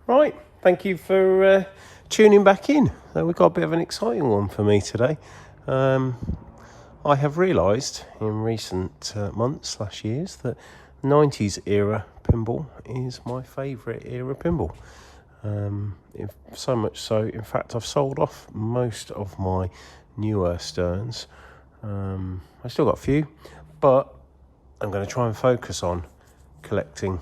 Right, thank you for tuning back in. We've got a bit of an exciting one for me today. I have realised in recent months/years that 90s era pinball is my favourite era pinball. So much so, in fact, I've sold off most of my newer Sterns. I still got a few, but I'm going to try and focus on collecting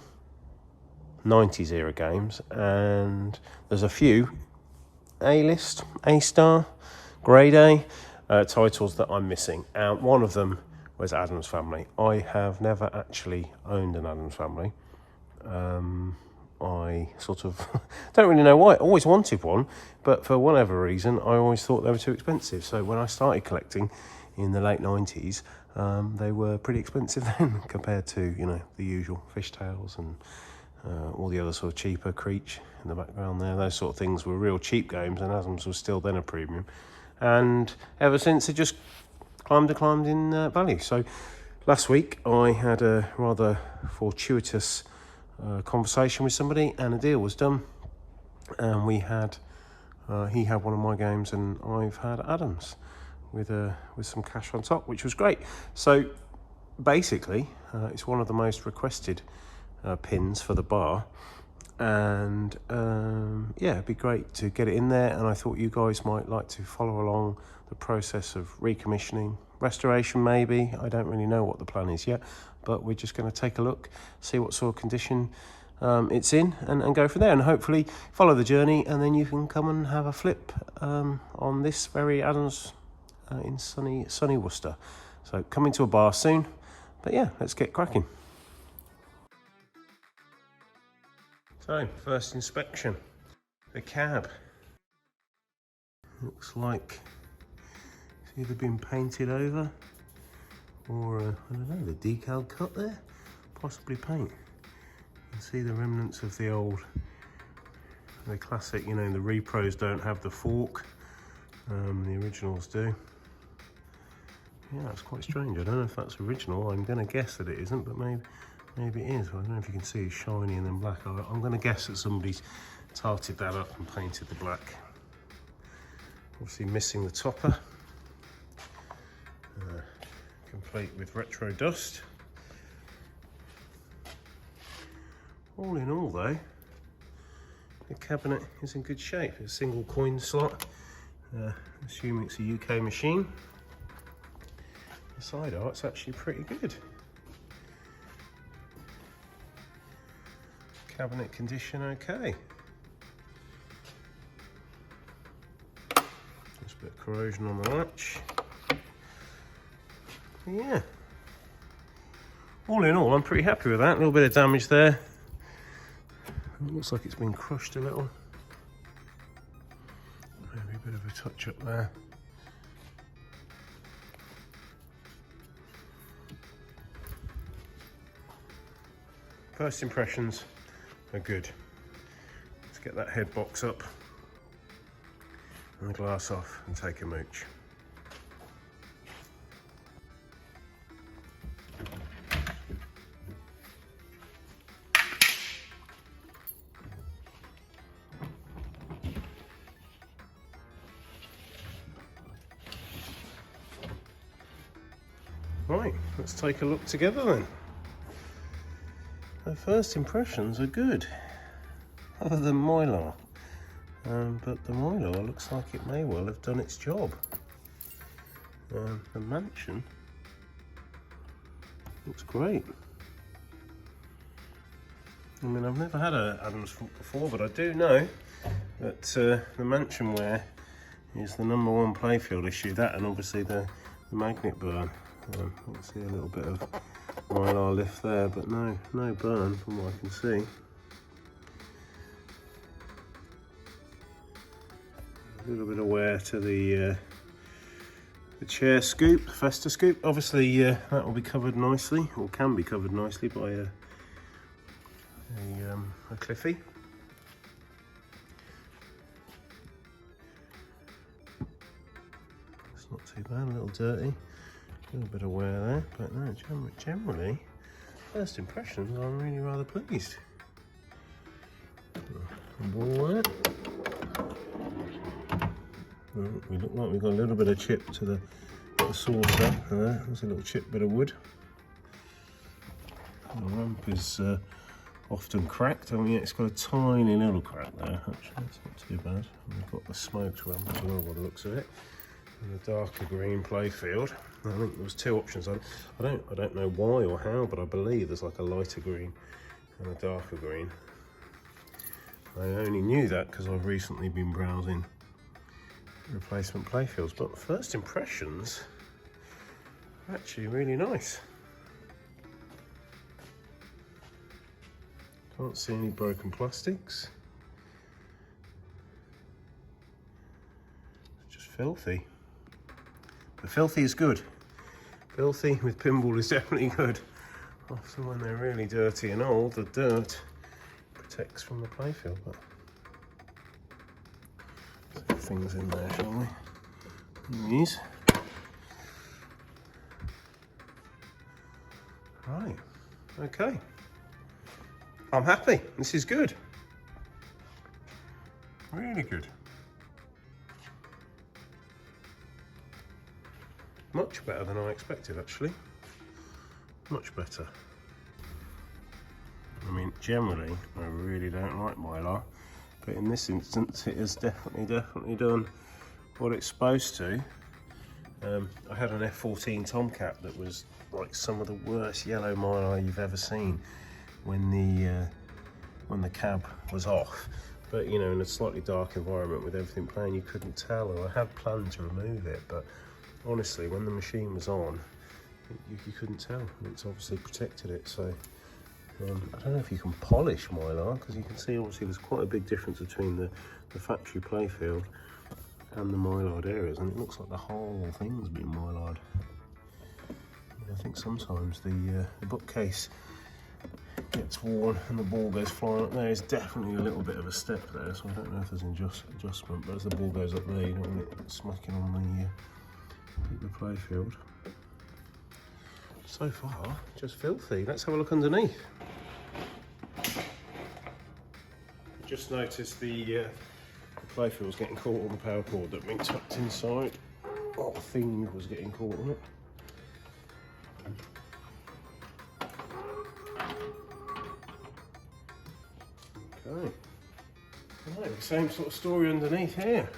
90s era games, and there's a few A-list, A-star, grade A titles that I'm missing, and one of them was Addams Family. I have never actually owned an Addams Family. I sort of don't really know why. I always wanted one, but for whatever reason I always thought they were too expensive. So when I started collecting in the late 90s, they were pretty expensive then compared to, you know, the usual fishtails and all the other sort of cheaper Creech in the background there. Those sort of things were real cheap games, and Addams was still then a premium. And ever since, it just climbed in value. So last week I had a rather fortuitous conversation with somebody, and a deal was done. And we had he had one of my games, and I've had Addams with some cash on top, which was great. So basically, it's one of the most requested pins for the bar, and yeah, it'd be great to get it in there. And I thought you guys might like to follow along the process of recommissioning, restoration maybe. I don't really know what the plan is yet, but we're just going to take a look, see what sort of condition it's in, and go from there, and hopefully follow the journey, and then you can come and have a flip on this very Addams in sunny Worcester. So coming to a bar soon, but yeah, let's get cracking. So, first inspection, the cab. Looks like it's either been painted over or, I don't know, the decal cut there, possibly paint. You can see the remnants of the classic, you know, the repros don't have the fork, the originals do. Yeah, that's quite strange. I don't know if that's original. I'm going to guess that it isn't, but maybe it is. I don't know if you can see it's shiny and then black. I'm going to guess that somebody's tarted that up and painted the black. Obviously missing the topper. Complete with retro dust. All in all though, the cabinet is in good shape. It's a single coin slot, assuming it's a UK machine. The side art's actually pretty good. Cabinet condition okay. Just a bit of corrosion on the latch. Yeah. All in all, I'm pretty happy with that. A little bit of damage there. It looks like it's been crushed a little. Maybe a bit of a touch up there. First impressions are good. Let's get that head box up and the glass off and take a mooch. Right, let's take a look together then. The first impressions are good, other than Mylar, but the Mylar looks like it may well have done its job. The mansion looks great. I mean, I've never had a Addams before, but I do know that the mansion wear is the #1 playfield issue. That, and obviously the magnet burn. Let's see a little bit of Mylar lift there, but no burn from what I can see. A little bit of wear to the chair scoop, Festa scoop. Obviously that will be covered nicely, or can be covered nicely by a cliffy. It's not too bad, a little dirty. A little bit of wear there, but no, generally, first impressions, I'm really rather pleased. ball there. Well, we look like we've got a little bit of chip to the saucer there. There's a little chip bit of wood. The rump is often cracked. I mean, it's got a tiny little crack there, actually. It's not too bad. And we've got the smoked rump as well by the looks of it. And the darker green playfield. I think there was two options. I don't know why or how, but I believe there's like a lighter green and a darker green. I only knew that because I've recently been browsing replacement playfields, but first impressions are actually really nice. Can't see any broken plastics. It's just filthy. But filthy is good. Filthy with pinball is definitely good. Often when they're really dirty and old, the dirt protects from the playfield. But let's put things in there, shall we? These. Right. Okay. I'm happy. This is good. Really good. Much better than I expected, actually. Much better. I mean, generally, I really don't like Mylar, but in this instance, it has definitely done what it's supposed to. I had an F14 Tomcat that was like some of the worst yellow Mylar you've ever seen when the cab was off. But you know, in a slightly dark environment with everything playing, you couldn't tell, and I had planned to remove it, but honestly, when the machine was on, you couldn't tell. It's obviously protected it, so I don't know if you can polish Mylar, because you can see obviously there's quite a big difference between the factory playfield and the Mylar areas, and it looks like the whole thing's been Mylar'd. I think sometimes the bookcase gets worn and the ball goes flying up there. Is definitely a little bit of a step there, so I don't know if there's an adjustment, but as the ball goes up there, you don't want it smacking on the playfield. So far, just filthy. Let's have a look underneath. Just noticed the playfield was getting caught on the power cord that had been tucked inside. Oh, the thing was getting caught on it. Okay. Right, same sort of story underneath here.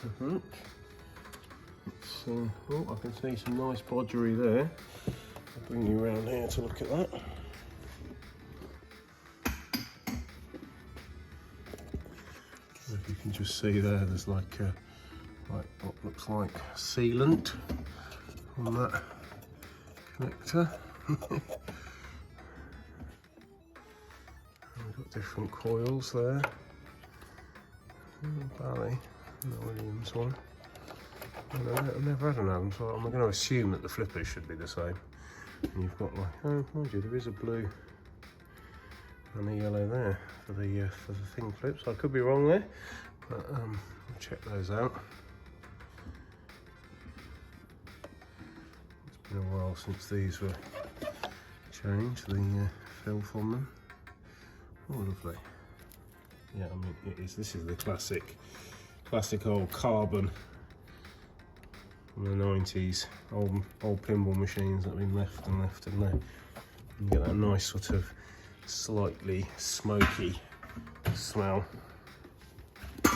Oh, I can see some nice bodgery there. I'll bring you around here to look at that. If you can just see there's like what looks like sealant on that connector. We've got different coils there. Bally, the Williams one. I've never had an Addams, so I'm going to assume that the flippers should be the same. And you've got like, oh, mind you, there is a blue and a yellow there for the thing flips. I could be wrong there, but I'll check those out. It's been a while since these were changed, the filth on them. Oh, lovely. Yeah, I mean, it is. This is the classic old carbon from the 90s, old pinball machines that have been left and there. You get that nice sort of slightly smoky smell. I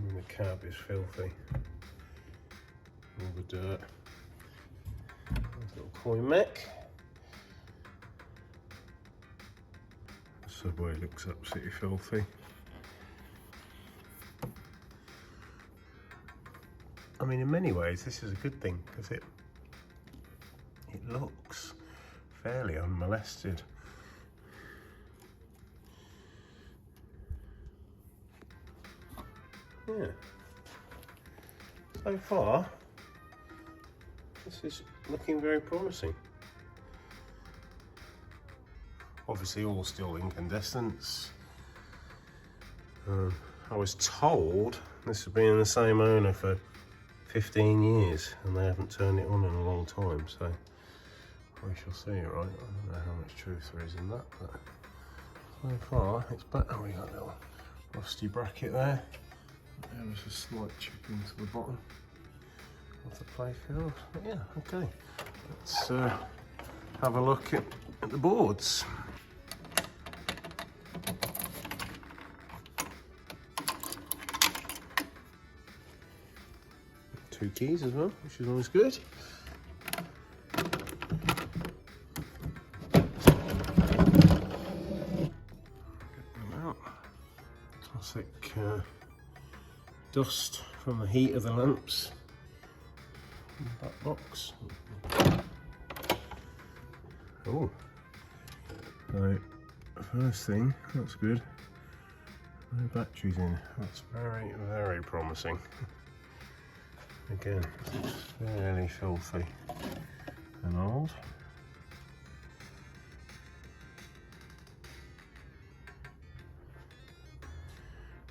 mean, the cab is filthy. All the dirt. There's a little coin mech. The subway looks absolutely filthy. I mean, in many ways, this is a good thing because it looks fairly unmolested. Yeah. So far, this is looking very promising. Obviously, all still incandescents. I was told this has been in the same owner for 15 years and they haven't turned it on in a long time, so we shall see, right? I don't know how much truth there is in that, but So far, it's back. Oh, we got a little rusty bracket there. There was a slight chip into the bottom of the playfield. But yeah, okay. Let's have a look at the boards. Two keys as well, which is always good. Classic dust from the heat of the lamps in the back box. Oh, right. First thing, that's good. No batteries in. That's very, very promising. Again, it's fairly filthy and old.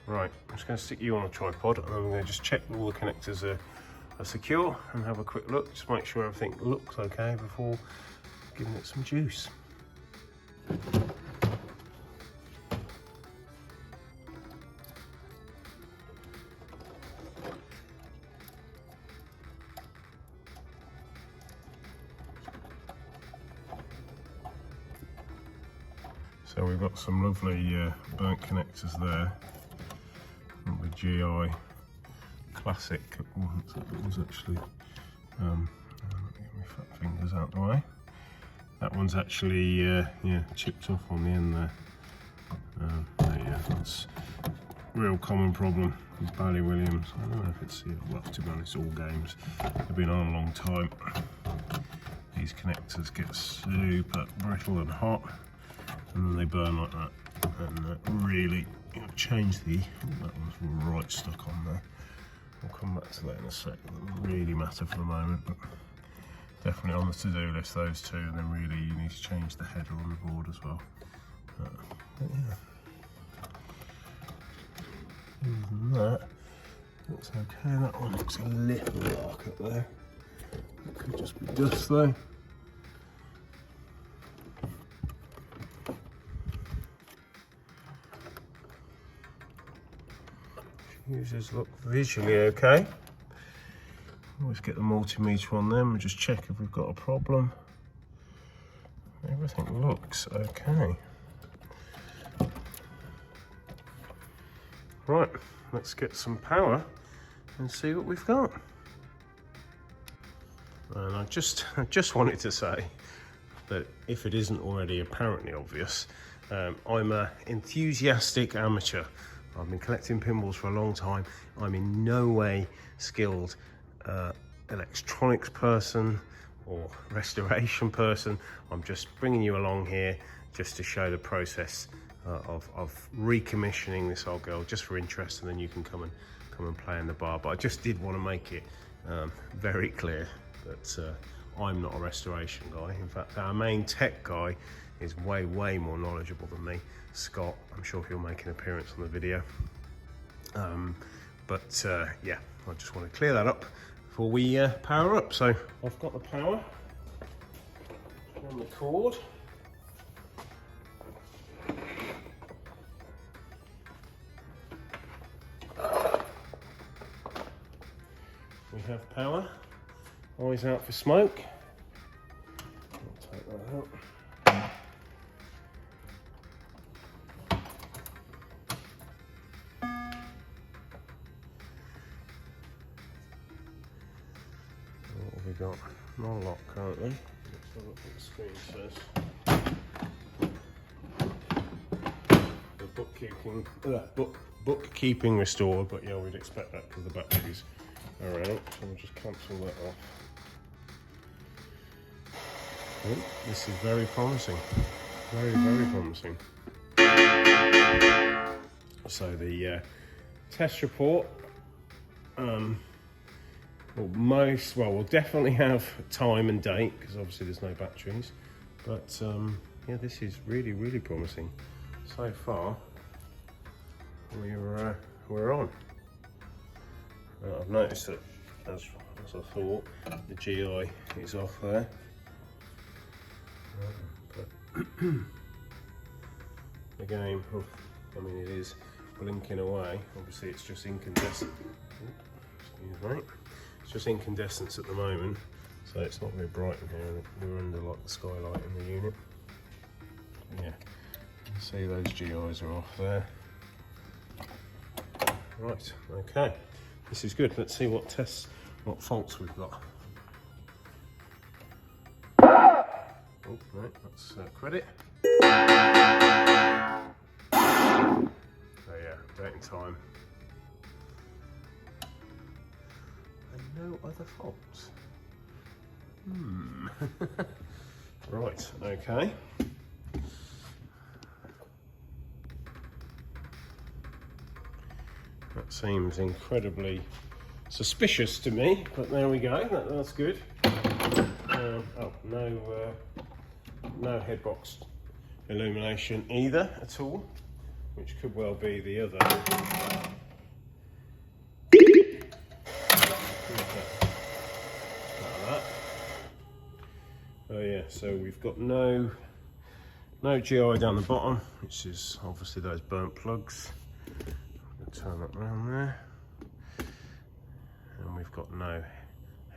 Right, I'm just going to stick you on a tripod and I'm going to just check all the connectors are secure and have a quick look, just make sure everything looks okay before giving it some juice. So we've got some lovely burnt connectors there. The GI Classic ones. That was actually, let me get my fat fingers out the way. That one's actually, yeah, chipped off on the end there. Yeah, that's a real common problem with Bally Williams. I don't know if it's, well, to be honest, all games have been on a long time. These connectors get super brittle and hot, and then they burn like that, and really change the, that one's right stuck on there. We'll come back to that in a sec. It doesn't really matter for the moment, but definitely on the to-do list, those two, and then really you need to change the header on the board as well. But yeah, other than that, looks okay. That one looks a little dark up there. It could just be dust though. Fuses look visually okay. Always get the multimeter on them and just check if we've got a problem. Everything looks okay. Right, let's get some power and see what we've got. And I just wanted to say that if it isn't already apparently obvious, I'm an enthusiastic amateur. I've been collecting pinballs for a long time. I'm in no way skilled electronics person or restoration person. I'm just bringing you along here just to show the process of recommissioning this old girl, just for interest, and then you can come and play in the bar. But I just did want to make it very clear that I'm not a restoration guy. In fact, our main tech guy is way more knowledgeable than me, Scott. I'm sure he'll make an appearance on the video. Yeah, I just want to clear that up before we power up. So I've got the power on the cord. We have power. Eyes out for smoke. I'll take that out. What have we got? Not a lot currently. Let's have a look what the screen says. The bookkeeping restored, but yeah, we'd expect that because the batteries are out. So we'll just cancel that off. Oh, this is very promising. Very promising. So the test report, we'll definitely have time and date because obviously there's no batteries. But yeah, this is really promising. So far, we're on. I've noticed that as I thought, the GI is off there. But game of, I mean, it is blinking away. Obviously it's just incandescent. Excuse me. It's just incandescence at the moment, so it's not very bright in here. We're under like the skylight in the unit. Yeah, you can see those GIs are off there. Right, okay. This is good. Let's see what faults we've got. Oh, right, that's credit. So yeah, date and time. And no other faults. Right, okay. That seems incredibly suspicious to me, but there we go, that's good. Oh, no headbox illumination either at all, which could well be the other. Oh yeah, so we've got no GI down the bottom, which is obviously those burnt plugs. Turn that around there, and we've got no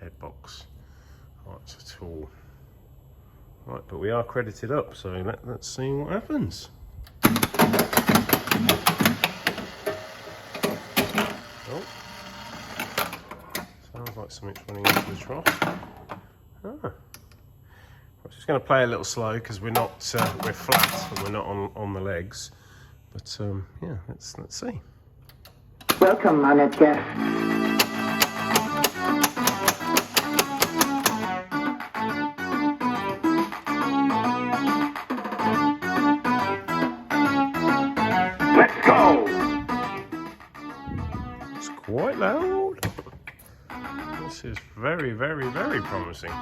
headbox lights at all. Right, but we are credited up, so let's see what happens. Oh, sounds like something's running into the trough. I'm just going to play a little slow because we're flat and we're not on the legs. But yeah, let's see. Welcome, honored guest. Let's go! It's quite loud. This is very, very, very promising.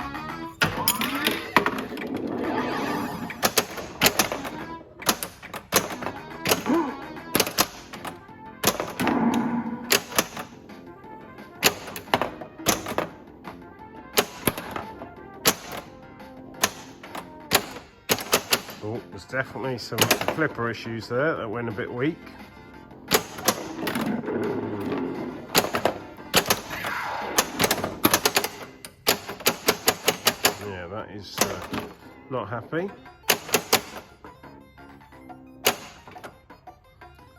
Oh, there's definitely some flipper issues there that went a bit weak. Yeah, that is not happy.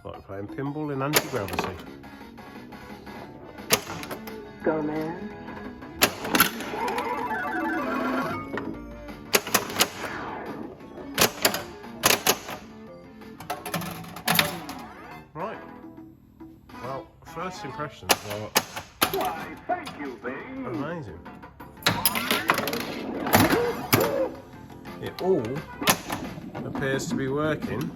Like playing pinball in anti-gravity. Go, man. Right. Well, first impressions are Why, thank you, babe. amazing. It all appears to be working.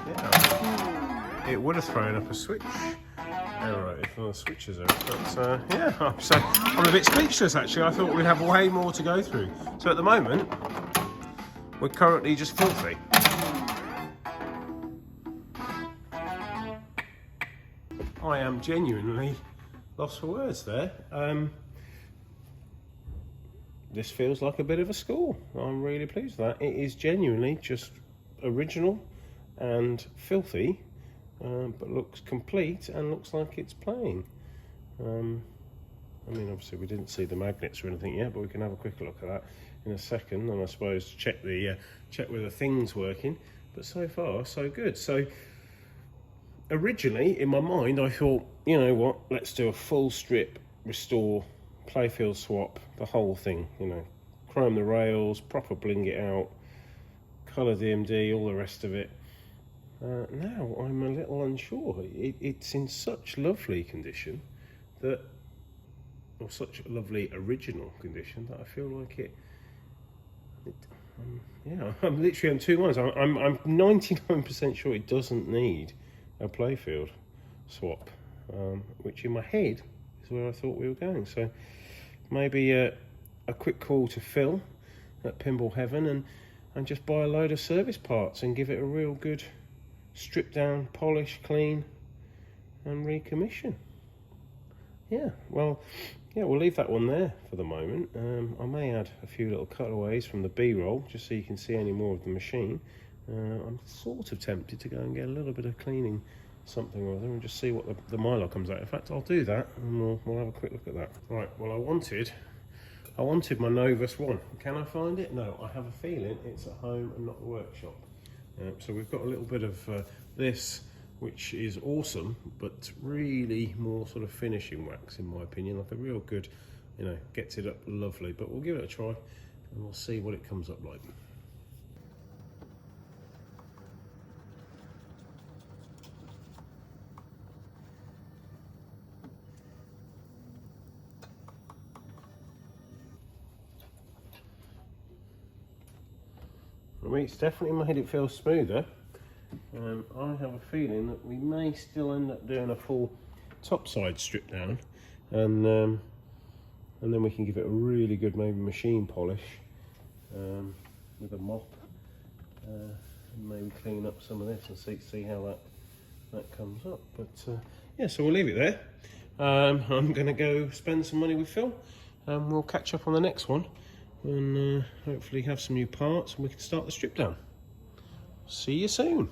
Yeah. It would have thrown up a switch error if the switches are. But yeah, I'm a bit speechless actually. I thought we'd have way more to go through. So at the moment, we're currently just filthy. I am genuinely lost for words there. This feels like a bit of a score. I'm really pleased with that. It is genuinely just original and filthy, but looks complete and looks like it's playing. I mean, obviously we didn't see the magnets or anything yet, but we can have a quick look at that in a second, and I suppose check whether things working. But so far, so good. So originally, in my mind, I thought, you know what, let's do a full strip, restore, playfield swap, the whole thing, you know, chrome the rails, proper bling it out, colour DMD, all the rest of it. Now I'm a little unsure. It's in such lovely condition that, or such lovely original condition, that I feel like yeah, I'm literally on two minds. I'm 99% sure it doesn't need a playfield swap, which in my head is where I thought we were going. So maybe a quick call to Phil at Pinball Heaven and just buy a load of service parts and give it a real good strip down, polish, clean and recommission. yeah, well, yeah, we'll leave that one there for the moment. I may add a few little cutaways from the B-roll just so you can see any more of the machine. I'm sort of tempted to go and get a little bit of cleaning something or other and just see what the mylar comes out. In fact, I'll do that and we'll have a quick look at that. Right, well, I wanted my Novus one. Can I find it? No, I have a feeling it's at home and not the workshop. So we've got a little bit of this, which is awesome, but really more sort of finishing wax in my opinion, like a real good, you know, gets it up lovely. But we'll give it a try and we'll see what it comes up like. I mean, it's definitely made it feel smoother. I have a feeling that we may still end up doing a full topside strip down, and then we can give it a really good maybe machine polish with a mop, and maybe clean up some of this and see how that comes up. But yeah, so we'll leave it there. I'm going to go spend some money with Phil, and we'll catch up on the next one, and hopefully have some new parts and we can start the strip down. See you soon.